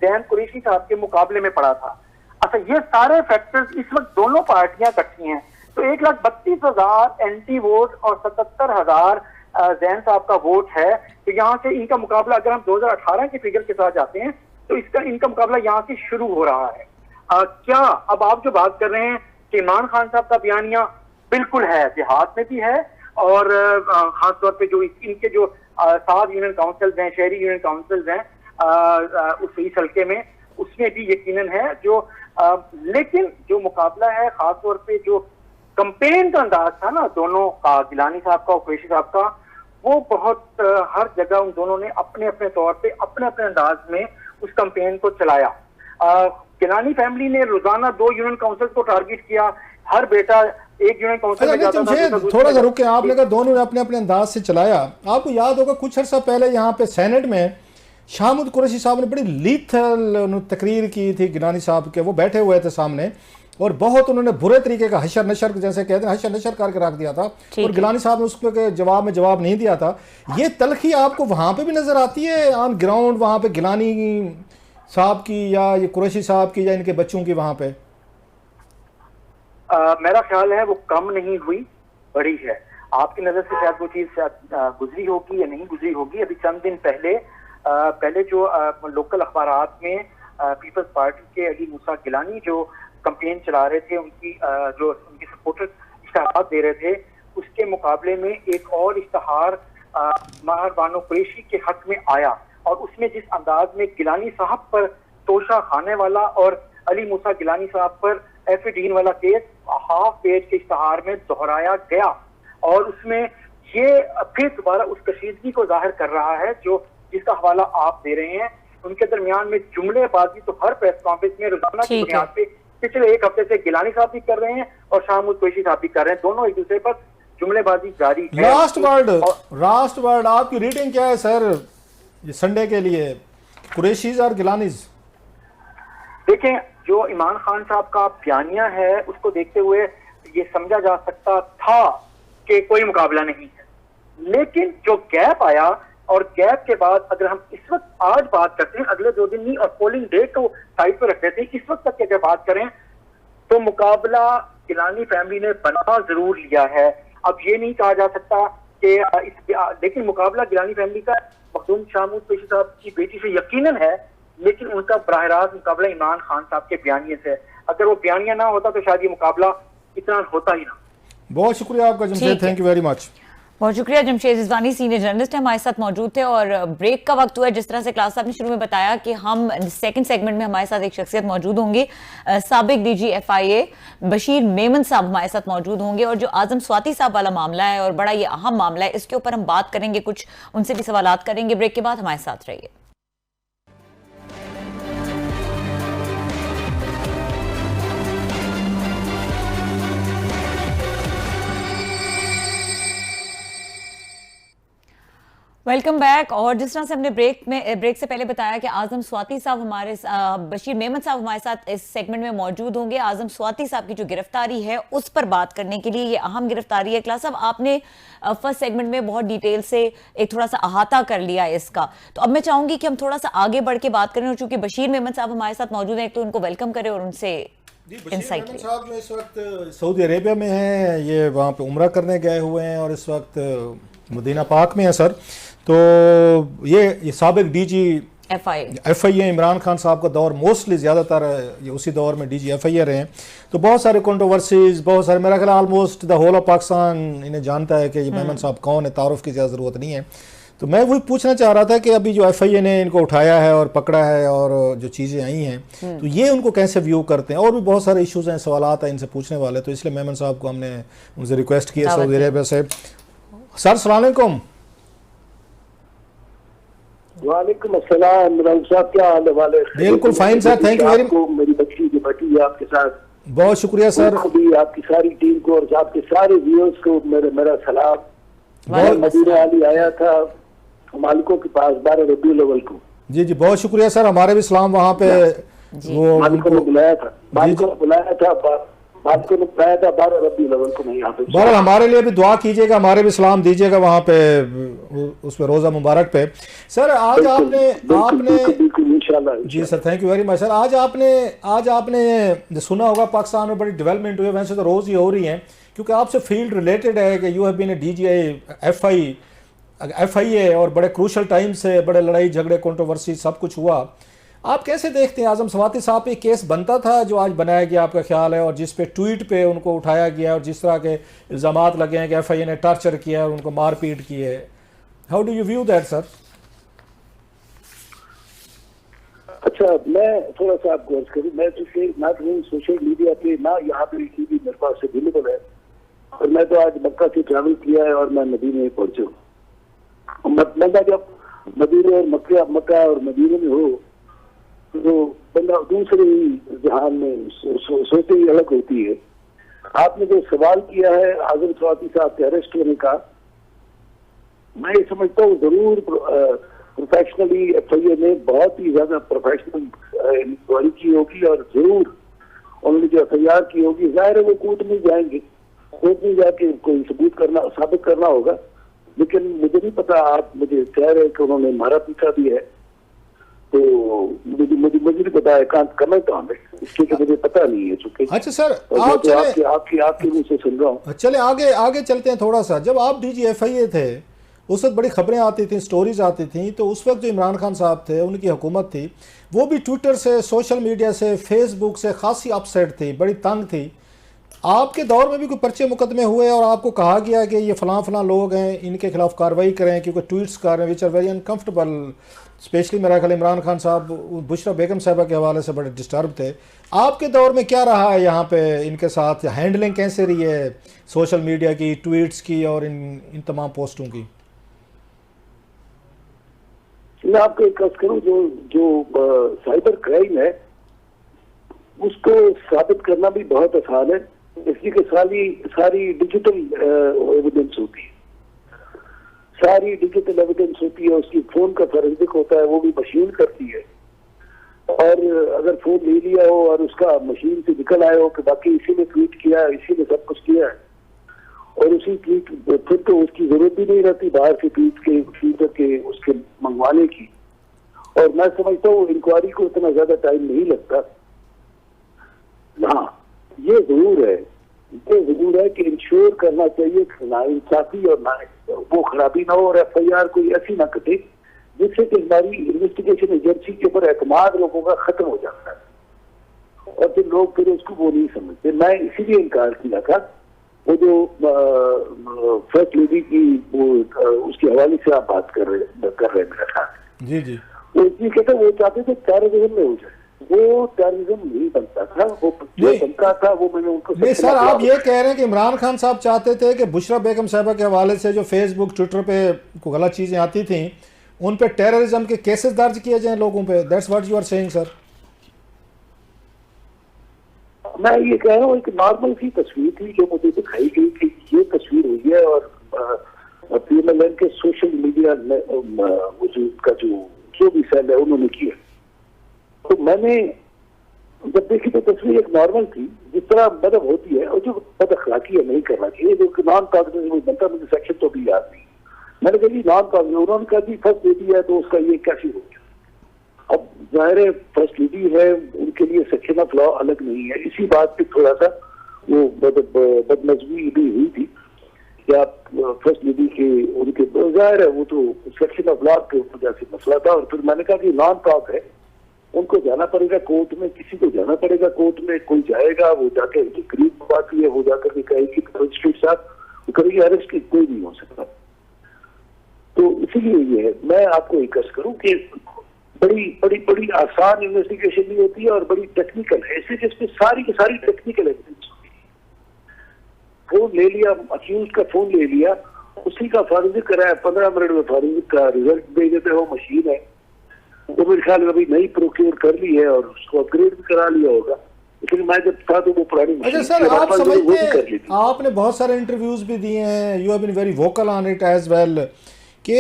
ज़ैन कुरैशी साहब के मुकाबले में पड़ा था। अच्छा ये सारे फैक्टर्स इस वक्त दोनों पार्टियां इकट्ठी हैं तो 1,32,000 एंटी वोट और 77,000 ज़ैन साहब का वोट है। तो यहाँ से इनका मुकाबला अगर हम 2018 के फिगर के साथ जाते हैं तो इनका मुकाबला यहाँ से शुरू हो रहा है। क्या अब आप जो बात कर रहे हैं कि इमरान खान साहब का बयानिया बिल्कुल है, देहात में भी है और खासतौर पे जो इनके जो 7 यूनियन काउंसिल्स हैं, शहरी यूनियन काउंसिल्स हैं उस इस हल्के में उसमें भी यकीनन है जो लेकिन जो मुकाबला है खासतौर पे जो कंपेन का अंदाज था ना दोनों का, गिलानी साहब का और कुरैशी साहब का, वो बहुत हर जगह उन दोनों ने अपने अपने तौर पे अपने अपने अंदाज में उस कंपेन को चलाया। गिलानी फैमिली ने रोजाना 2 यूनियन काउंसिल को टारगेट किया, हर बेटा एक यूनियन काउंसिल में जाता था। थोड़ा सा रुके, आपने कहा दोनों ने अपने अपने अंदाज से चलाया। आपको याद होगा कुछ अर्सा पहले यहाँ पे सेनेट में शाहमूद कुरैशी साहब ने बड़ी लीथल तकरीर की थी गिलानी साहब के, वो बैठे हुए थे सामने और बहुत उन्होंने बुरे तरीके का हशर नशर जैसे कहते हैं हशर नशर करके रख दिया था और गिलानी साहब ने उसके जवाब में जवाब नहीं दिया था। ये तलखी आपको वहाँ पे भी नजर आती है ऑन ग्राउंड, वहाँ पे गिलानी साहब की या ये कुरैशी साहब की या इनके बच्चों की वहाँ पे? मेरा ख्याल है वो कम नहीं हुई, बड़ी है। आपकी नजर से शायद वो चीज गुजरी होगी या नहीं गुजरी होगी। अभी चंद दिन पहले जो लोकल अखबारात में पीपल्स पार्टी के अली मूसा गिलानी जो कंपेन चला रहे थे, उनकी जो उनके सपोर्टर इश्तहार दे रहे थे, उसके मुकाबले में एक और इश्तहार माहर बानो कुरैशी के हक में आया और उसमें जिस अंदाज में गिलानी साहब पर तोशा खाने वाला और अली मूसा गिलानी साहब पर एफ डीन वाला केस हाफ पेज के इश्तहार में दोहराया गया और उसमें ये फिर दोबारा उस कशीदगी को जाहिर कर रहा है जो जिसका हवाला आप दे रहे हैं। उनके दरमियान में जुमलेबाजी तो हर प्रेस कॉन्फ्रेंस में रोजाना की बुनियाद पे पिछले एक हफ्ते से गिलानी साहब भी कर रहे हैं और शाह महमूद कुरैशी साहब भी कर रहे हैं, दोनों एक दूसरे पर जुमलेबाजी जारी है। लास्ट वर्ड आपकी रीडिंग क्या है सर ये संडे के लिए, कुरैशीज और गिलानीज? देखें, जो इमरान खान साहब का बयानिया है उसको देखते हुए ये समझा जा सकता था कि कोई मुकाबला नहीं है, लेकिन जो गैप आया और गैप के बाद अगर हम इस वक्त आज बात करते हैं, अगले 2 दिन नहीं और पोलिंग डेट को साइड पर रख देते हैं, इस वक्त तक की अगर बात करें तो मुकाबला गिलानी फैमिली ने बना जरूर लिया है। अब ये नहीं कहा जा सकता कि लेकिन मुकाबला गिलानी फैमिली का मखदूम शाह महमूद कुरैशी साहब की बेटी से यकीनन है, लेकिन उनका बराह रास्त मुकाबला इमरान खान साहब के बयानिए से, अगर वो बयानिया ना होता तो शायद ये मुकाबला इतना होता ही ना। बहुत शुक्रिया आपका Jamshed, thank you very much. बहुत शुक्रिया। जमशेद रिजवानी सीनियर जर्नलिस्ट हमारे साथ मौजूद थे और ब्रेक का वक्त हुआ है। जिस तरह से क्लास साहब ने शुरू में बताया कि हम सेकंड सेगमेंट में हमारे साथ एक शख्सियत मौजूद होंगी, साबिक डीजी FIA बशीर मेमन साहब हमारे साथ मौजूद होंगे और जो आजम स्वाति साहब वाला मामला है और बड़ा ये अहम मामला है, इसके ऊपर हम बात करेंगे, कुछ उनसे भी सवालात करेंगे। ब्रेक के बाद हमारे साथ रहिए। Welcome back. और जिस तरह से हमने ब्रेक से पहले बताया कि आजम स्वाति साहब हमारे बशीर मेमन साहब हमारे साथ इस सेगमेंट में मौजूद होंगे। आजम स्वाति साहब की जो गिरफ्तारी है उस पर बात करने के लिए, ये अहम गिरफ्तारी है। क्लास साहब, आपने फर्स्ट सेगमेंट में बहुत डिटेल से एक थोड़ा सा अहाता कर लिया इसका, तो अब मैं चाहूंगी कि हम थोड़ा सा आगे बढ़ के बात करें और चूंकि बशीर मेमन साहब हमारे साथ मौजूद हैं, एक तो उनको वेलकम करें और उनसे इंसाइट लें। साहब जो इस वक्त सऊदी अरेबिया में हैं, ये वहाँ पे उम्रा करने गए हुए हैं और इस वक्त मदीना पाक में है सर। तो ये साबिक डीजी FIA इमरान खान साहब का दौर, मोस्टली ज़्यादातर ये उसी दौर में डीजी FIA रहे हैं, तो बहुत सारे कंट्रोवर्सीज, बहुत सारे, मेरा ख्याल almost the whole of Pakistan इन्हें जानता है कि ये मेमन साहब कौन है, तारुफ की ज़्यादा ज़रूरत नहीं है। तो मैं वही पूछना चाह रहा था कि अभी जो FIA ने इनको उठाया है और पकड़ा है और जो चीज़ें आई हैं, तो ये उनको कैसे व्यू करते हैं? और भी बहुत सारे इशूज़ हैं, सवालात हैं इनसे पूछने वाले, तो इसलिए मेमन साहब को हमने उनसे रिक्वेस्ट की है सऊदी अरेबिया से। सर अस्सलाम वालेकुम। वालेकुम अस्सलाम। इमरान साहब क्या हाल है? वाले बिल्कुल fine sir, thank you very much. मेरी बच्ची की बेटी है आपके साथ, बहुत शुक्रिया सर। भी आपकी सारी टीम को और आपके सारे व्यूअर्स को मेरा सलाम। मदीना अली आया था मालिकों के पास 12 रबीउल अव्वल को। जी जी, बहुत शुक्रिया सर, हमारे भी सलाम वहाँ पे। वो मालिकों ने बुलाया था, मालिकों ने बुलाया था 12 रबीउल अव्वल को। मैं यहाँ पे बहरहाल हमारे लिए भी दुआ कीजिएगा, हमारे भी सलाम दीजिएगा वहाँ पे उस पे रोज़ा मुबारक पे। सर आज आपने इंशाल्लाह। जी sir, thank you very much sir. आज आपने सुना होगा पाकिस्तान में बड़ी डेवलपमेंट हुई है, वैसे तो रोज़ ही हो रही हैं, क्योंकि आपसे फील्ड रिलेटेड है कि you have been a DG FIA और बड़े क्रूशल टाइम से बड़े लड़ाई झगड़े कंट्रोवर्सी सब कुछ हुआ। आप कैसे देखते हैं आजम स्वाति साहब पे केस बनता था जो आज बनाया गया, आपका ख्याल है? और जिस पे ट्वीट पे उनको उठाया गया और जिस तरह के इल्ज़ामात लगे हैं कि FIA ने टॉर्चर किया और उनको मारपीट की है, how do you view that sir? अच्छा, मैं थोड़ा सा आपको अर्ज करूँ, मैं तो ना सोशल मीडिया पे ना यहाँ पे टीवी मेरे पास अवेलेबल है, और मैं तो आज मक्का से ट्रैवल किया है और मैं मदीने में पहुंचा हूँ। बंदा जब मदीने और मक्का और मदीने में हो तो बंदा दूसरे ही जहान में सोचते ही अलग होती है। आपने जो सवाल किया है आजम स्वाति साहब के अरेस्ट होने का, मैं ये समझता हूँ जरूर प्रोफेशनली FIA ने बहुत ही ज्यादा प्रोफेशनल इंक्वायरी की होगी और जरूर उन्होंने जो FIR की होगी, जाहिर है वो कोर्ट में जाएंगे, कोर्ट में जाके कोई सबूत साबित करना होगा। लेकिन मुझे नहीं पता, आप मुझे कह रहे हैं कि उन्होंने मारा पीटा भी है, तो मुझे नहीं पता है, कांट कमेंट ऑन इट, इसलिए मुझे पता नहीं है चूंकि। अच्छा सर, आप चले आपके मुंह से सुन रहा हूँ। चले आगे चलते हैं थोड़ा सा। जब आप DG FIA थे उस वक्त बड़ी खबरें आती थी, स्टोरीज आती थी। तो उस वक्त जो इमरान खान साहब थे, उनकी हुकूमत थी, वो भी ट्विटर से, सोशल मीडिया से, फेसबुक से खासी अपसेट थी, बड़ी तंग थी। आपके दौर में भी कोई पर्चे मुकदमे हुए और आपको कहा गया कि ये फ़लाँ फ़लाँ लोग हैं, इनके खिलाफ कार्रवाई करें क्योंकि ट्वीट्स कर रहे हैं which are very uncomfortable. Specially मेरा ख्याल इमरान खान साहब बुशरा बेगम साहबा के हवाले से बड़े डिस्टर्ब थे। आपके दौर में क्या रहा है यहाँ पे, इनके साथ हैंडलिंग कैसे रही है सोशल मीडिया की, ट्वीट्स की और इन तमाम पोस्टों की? मैं आपको एक अर्ज करूं, जो साइबर क्राइम है उसको साबित करना भी बहुत आसान है, इसलिए कि सारी डिजिटल एविडेंस होती है, सारी डिजिटल एविडेंस होती है। उसकी फोन का फॉरेंसिक होता है, वो भी मशीन करती है। और अगर फोन ले लिया हो और उसका मशीन से निकल आया हो कि बाकी इसी ने ट्वीट किया है, इसी ने सब कुछ किया है, और उसी ट्वीट फिर तो उसकी जरूरत भी नहीं रहती बाहर से ट्वीट के उसके मंगवाने की। और मैं समझता हूँ इंक्वायरी को इतना ज्यादा टाइम नहीं लगता। हाँ, ये जरूर है कि इंश्योर करना चाहिए कि नाइंसाफी और वो खराबी ना हो और FIR कोई ऐसी ना कटे जिससे कि हमारी इन्वेस्टिगेशन एजेंसी के ऊपर एतमाद लोगों का खत्म हो जाता है और फिर लोग फिर उसको वो नहीं समझते। मैं इसीलिए इनकार किया था। वो जो फर्स्ट लेडी की वो उसके हवाले से आप बात कर रहे मेरा ख्याल। जी वो इसलिए कहते वो चाहते थे टेररिज्म में हो जाए, वो टेररिज्म नहीं बनता था, वो जो बनता था वो मैंने उनको नहीं सर, आप ये कह रहे हैं कि इमरान खान साहब चाहते थे कि बुशरा बेगम साहबा के हवाले से जो फेसबुक ट्विटर पे को गलत चीज़ें आती थी उन पे टेररिज्म के केसेस दर्ज किए जाएं लोगों पे। That's what you are saying sir? मैं ये कह रहा हूँ एक नॉर्मल सी तस्वीर थी जो मुझे दिखाई गई कि ये तस्वीर हुई है और PMLN के सोशल मीडिया वो जो उनका जो भी सेल है उन्होंने किया। तो मैंने जब देखी तो तस्वीर एक नॉर्मल थी जिस तरह मतलब होती है, और जो बदअखलाकी है नहीं करना चाहिए, जो नॉन कॉग्निजेबल बनता, मुझे सेक्शन तो भी याद नहीं। मैंने कहा जी नॉन कॉग्निजेबल, उन्होंने कहा जी फर्स्ट लेडी है तो उसका ये कैसे हो गया। अब जाहिर है फर्स्ट लेडी है, उनके लिए सेक्शन ऑफ लॉ अलग नहीं है। इसी बात पे थोड़ा सा वो बदनजमी भी हुई थी कि आप फर्स्ट लेडी के उनके जाहिर है वो तो सेक्शन ऑफ लॉ के वजह से मसला था। और फिर मैंने कहा कि नॉन कॉग है, उनको जाना पड़ेगा कोर्ट में, किसी को जाना पड़ेगा कोर्ट में, कोई जाएगा, वो जाके जो करीब बात है वो जाकर के कहेगी मजिस्ट्रेट साहब वो करेगी अरेस्ट की, कोई नहीं हो सकता। तो इसीलिए ये है, मैं आपको एक अर्ज करूं कि बड़ी आसान इन्वेस्टिगेशन भी होती है और बड़ी टेक्निकल है, ऐसे जिसमें सारी की सारी टेक्निकल एविडेंस होती है। फोन ले लिया, अक्यूज का फोन ले लिया, उसी का फॉरेंसिक कराया, 15 मिनट में फॉरेंसिक का रिजल्ट दे देते हो, मशीन है। तो मेरे ख्याल में अभी नई प्रोक्योर कर ली है और उसको अपग्रेड भी करा लिया होगा, लेकिन मैं जब था तो वो पुरानी मशीन। अच्छा सर, आप समझते हैं, आपने बहुत सारे इंटरव्यूज भी दिए हैं, you have been very vocal on it as well, कि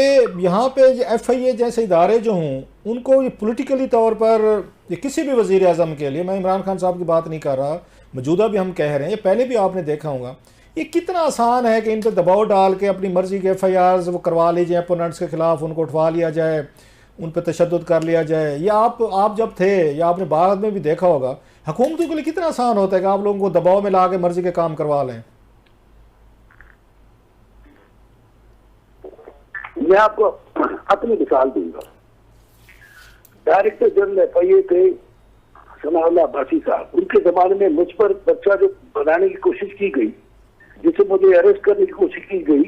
यहाँ पे FIA जैसे इदारे जो हों उनको ये पॉलिटिकली तौर पर, ये किसी भी वज़ीर आज़म के लिए, मैं इमरान खान साहब की बात नहीं कर रहा, मौजूदा भी हम कह रहे हैं, ये पहले भी आपने देखा होगा, ये कितना आसान है कि इन पर दबाव डाल के अपनी मर्जी के FIRs वो करवा लीजिए, अपोनेंट्स के खिलाफ उनको उठवा लिया जाए, उन पर तशद्दुद कर लिया जाए। या आप जब थे या आपने बाद में भी देखा होगा, हुकूमतों के लिए कितना आसान होता है कि आप लोगों को दबाव में ला के मर्जी के काम करवा लें। मैं आपको अपनी मिसाल दूंगा। डायरेक्टर जनरल FIA थे सनाउल्लाह अब्बासी साहब, उनके जमाने में मुझ पर पर्चा जो बनाने की कोशिश की गई, जिसे मुझे अरेस्ट करने की कोशिश की गई,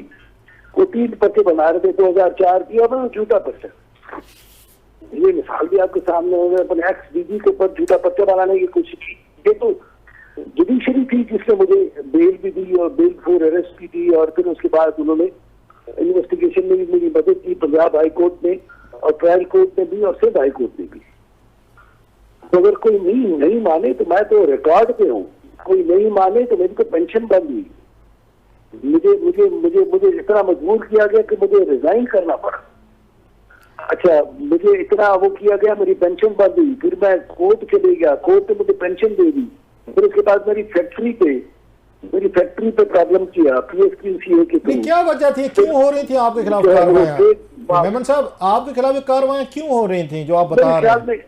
वो 3 पर्चे बना रहे थे 2004 की, और झूठा पर्चा। ये मिसाल भी आपके सामने हो गया, अपने XDG के ऊपर झूठा पर्चा बनाने की कोशिश की। ये तो जुडिशरी थी जिसने मुझे बेल भी दी और बेल फॉर अरेस्ट भी दी, और फिर उसके बाद उन्होंने इन्वेस्टिगेशन में भी मेरी मदद की, पंजाब हाई कोर्ट में और ट्रायल कोर्ट में भी और सिंध हाई कोर्ट में भी। तो अगर कोई नहीं माने तो मैं तो रिकॉर्ड पे हूँ, कोई नहीं माने तो मेरी तो पेंशन बंद हुई। मुझे मुझे मुझे मुझे इतना मजबूर किया गया कि मुझे रिजाइन करना पड़ा। अच्छा, मुझे इतना वो किया गया, मेरी पेंशन बंद हुई, फिर मैं कोर्ट चले गया, कोर्ट ने मुझे पेंशन दे दी, फिर उसके बाद मेरी फैक्ट्री पे प्रॉब्लम किया, PSQCA के थ्रू। क्या वजह थी, क्यों हो रही थी आपके खिलाफ कार्रवाइयां? मेमन साहब, आपके खिलाफ कार्रवाइयां क्यों हो रही थी जो आप बता रहे हैं?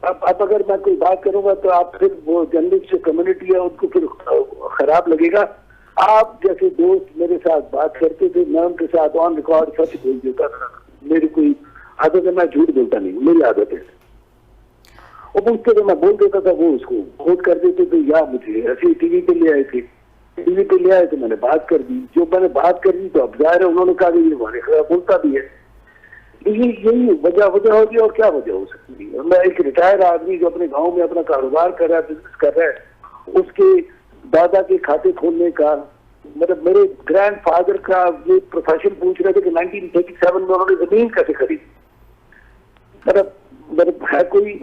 अब अगर मैं कोई बात करूंगा तो आप फिर वो जर्नलिस्ट कम्युनिटी है उनको फिर खराब लगेगा। आप जैसे दोस्त मेरे साथ बात करते थे, मैं उनके साथ ऑन रिकॉर्ड सच बोल देता था। मेरी कोई आदत है, मैं झूठ बोलता नहीं, मेरी आदत है। वो पूछते थे, मैं बोल देता था, वो उसको कोट कर देते थे। या मुझे ऐसे टीवी पे ले आए थे, टीवी पे ले आए तो मैंने बात कर दी। जो मैंने बात कर दी तो अब जाहिर है उन्होंने कहा कि ये हमारे खिलाफ बोलता भी है। यही वजह होगी, और क्या वजह हो सकती है। मैं एक रिटायर्ड आदमी जो अपने गांव में अपना कारोबार कर रहा है, बिजनेस कर रहा है, उसके दादा के खाते खोलने का, मतलब मेरे ग्रैंडफादर का ये प्रोफेशन पूछ रहे थे कि 1937 में उन्होंने जमीन कैसे खरीदी। मतलब है कोई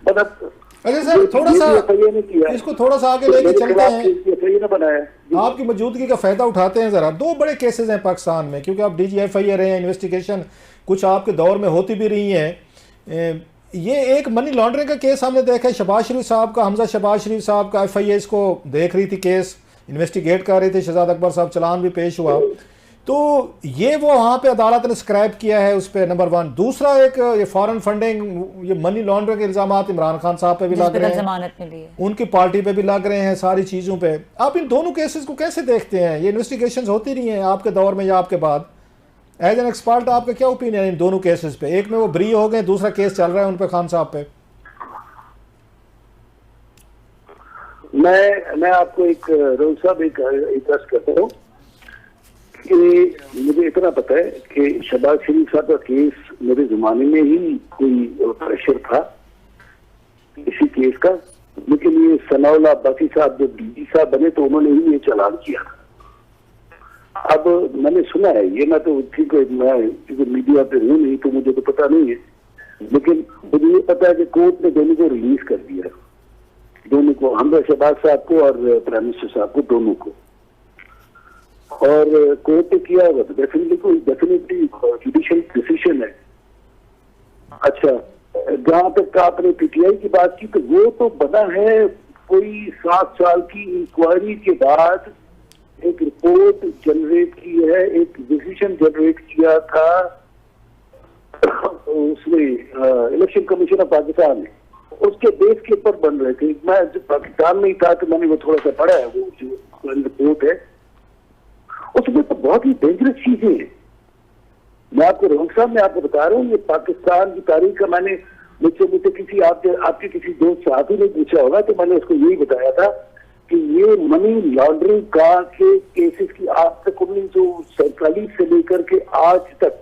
मतलब। अच्छा सर, थोड़ा सा इसको थोड़ा सा आगे लेके चलते हैं, बनाया आपकी मौजूदगी का फायदा उठाते हैं जरा। दो बड़े केसेस हैं पाकिस्तान में, क्योंकि आप DGFI रहे हैं, इन्वेस्टिगेशन कुछ आपके दौर में होती भी रही है। ये एक मनी लॉन्ड्रिंग का केस हमने देखा है, शहबाज शरीफ साहब का, हमजा शहबाज शरीफ साहब का FIA इसको देख रही थी, केस इन्वेस्टिगेट कर रहे थे, शहजाद अकबर साहब चलान भी पेश हुआ। तो ये वो वहाँ पे अदालत ने स्क्रैप किया है उस पर, नंबर 1। दूसरा एक ये फॉरेन फंडिंग, ये मनी लॉन्ड्रिंग के इल्जाम इमरान खान साहब पे भी लग रहे हैं, उनकी पार्टी पे भी लग रहे हैं, सारी चीज़ों पे। आप इन दोनों केसेस को कैसे देखते हैं? ये इन्वेस्टिगेशंस होती रही हैं आपके दौर में या आपके बाद? एज एन एक्सपर्ट आपका क्या ओपिनियन है इन दोनों केसेस पे? एक में वो ब्री हो गए, दूसरा केस चल रहा है उन पे, खान साहब पे। मैं आपको एक रोज साहब एक अर्ज करता हूँ कि मुझे इतना पता है कि शहबाज शरीफ साहब का केस मेरे जमाने में ही कोई प्रेशर था इसी केस का, लेकिन ये सनाउल्लाह अब्बासी साहब जब DG साहब बने तो उन्होंने ही ये चालान किया था। अब मैंने सुना है ये, मैं तो ठीक है, मैं मीडिया पे हूँ नहीं तो मुझे तो पता नहीं है, लेकिन मुझे ये पता है कि कोर्ट ने दोनों को रिलीज कर दिया, दोनों को, हमजा शहबाज साहब को और प्राइम मिनिस्टर साहब को, दोनों को। और कोर्ट ने किया होगा तो डेफिनेटली जुडिशियल डिसीजन है। अच्छा, जहां तक आपने PTI की बात की तो वो तो बना है कोई 7 साल की इंक्वायरी के बाद एक रिपोर्ट जनरेट की है, एक डिसीजन जनरेट किया था उसमें इलेक्शन कमीशन ऑफ पाकिस्तान ने, उसके बेस के ऊपर बन रहे थे। मैं जब पाकिस्तान में ही था तो मैंने वो थोड़ा सा पढ़ा है, वो जो रिपोर्ट है उसमें तो बहुत ही डेंजरस चीजें हैं। मैं आपको रोहंग साहब, मैं आपको बता रहा हूँ, ये पाकिस्तान की तारीख का मैंने मुझसे किसी आपके किसी दोस्त साथी ने पूछा होगा तो मैंने उसको यही बताया था कि ये मनी लॉन्ड्रिंग का के केसेस की आज तक 1947 से लेकर के आज तक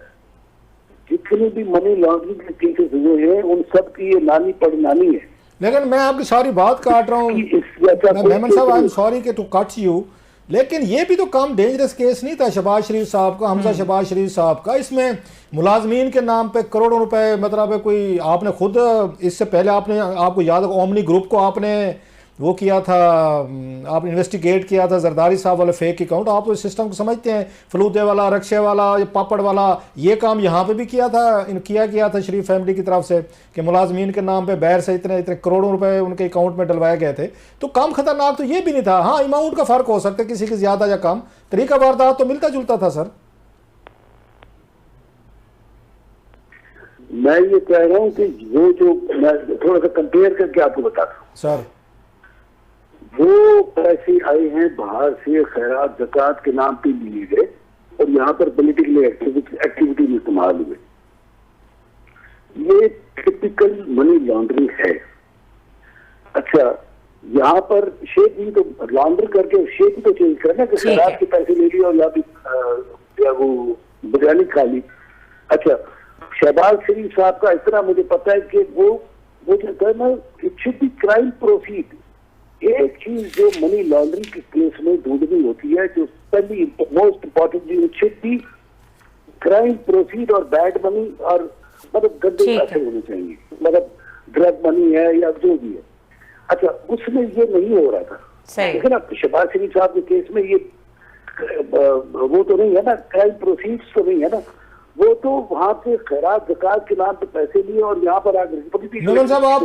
जितने भी मनी लॉन्ड्रिंग के केसेस हुए हैं उन सब की ये नानी पड़नानी है। लेकिन मैं आपकी सारी बात काट रहा हूँ मेमन साहब, I am sorry to cut you, लेकिन ये भी तो कम डेंजरस केस नहीं था शहबाज शरीफ साहब का, हमजा शहबाज शरीफ साहब का। इसमें मुलाजमीन के नाम पे करोड़ों रुपए, मतलब कोई, आपने खुद इससे पहले आपको याद है ओमनी ग्रुप को आपने वो किया था, आप इन्वेस्टिगेट किया था, जरदारी साहब वाले फेक अकाउंट। आप उस सिस्टम को समझते हैं, फलूदे वाला, रक्शे वाला, पापड़ वाला, ये काम यहाँ पे भी किया गया था शरीफ फैमिली की तरफ से कि मुलाजमीन के नाम पे बैर से इतने करोड़ों रुपए उनके अकाउंट में डलवाए गए थे। तो कम खतरनाक तो ये भी नहीं था। हाँ, अमाउंट का फर्क हो सकता है, किसी की ज्यादा या कम, तरीका वारदात तो मिलता जुलता था। सर मैं ये कह रहा हूँ कि वो जो मैं थोड़ा सा कंपेयर करके आपको बताता हूँ सर, वो पैसे आए हैं बाहर से, खैरात ज़कात के नाम पे लिए गए और यहाँ पर पॉलिटिकल एक्टिविटी में इस्तेमाल हुए। ये टिपिकल मनी लॉन्ड्रिंग है। अच्छा, यहाँ पर शेप भी तो लॉन्ड्र करके शेप भी तो चेंज करना कि खैरात के पैसे ले लिए और या वो बिरयानी खा ली। अच्छा, शहबाज शरीफ साहब का इतना मुझे पता है कि वो जो है ना, it should be crime proceed. एक चीज जो मनी लॉन्ड्रिंग के केस में ढूंढनी होती है, जो पहली मोस्ट इंपॉर्टेंट चीज शुड बी क्राइम प्रोसीड और बैड मनी, और मतलब गंदे पैसे होने चाहिए, मतलब ड्रग मनी है या जो भी है। अच्छा, उसमें ये नहीं हो रहा था, लेकिन अब शहबाज शरीफ साहब के केस में ये वो तो नहीं है ना, क्राइम प्रोसीड्स तो नहीं है ना, वो तो वहां से खैरात ज़कात के नाम पे पैसे लिए और यहाँ पर आकर साहब आप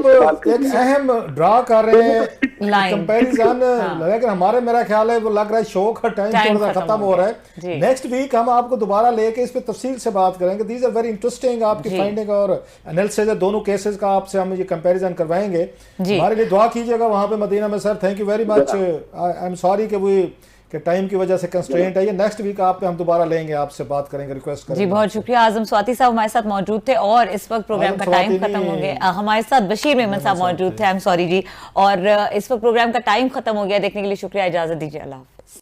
एक अहम ड्रा कर रहे हैं कंपैरिजन, लेकिन हमारे मेरा ख्याल है वो लग रहा है शो का टाइम थोड़ा खत्म हो रहा है। नेक्स्ट वीक हम आपको दोबारा लेके इस पे तफसील से बात करेंगे। दीज आर वेरी इंटरेस्टिंग, आपकी फाइंडिंग और एनालिसिस है दोनों केसेस का, आपसे हम ये कंपैरिजन करवाएंगे। हमारे लिए दुआ कीजिएगा वहाँ पे मदीना में। Sir thank you very much. I am sorry कि कि टाइम की वजह से कंस्ट्रेंट है। ये नेक्स्ट वीक आप पे हम दोबारा लेंगे, आपसे बात करेंगे, रिक्वेस्ट करेंगे। जी बहुत शुक्रिया। आजम स्वाति साहब हमारे साथ मौजूद थे और इस वक्त प्रोग्राम का टाइम खत्म हो गया। हमारे साथ बशीर मेमन साहब मौजूद थे, आई एम सॉरी जी। और इस वक्त प्रोग्राम का टाइम खत्म हो गया। देखने के लिए शुक्रिया, इजाजत दीजिए, अल्लाह हाफिज।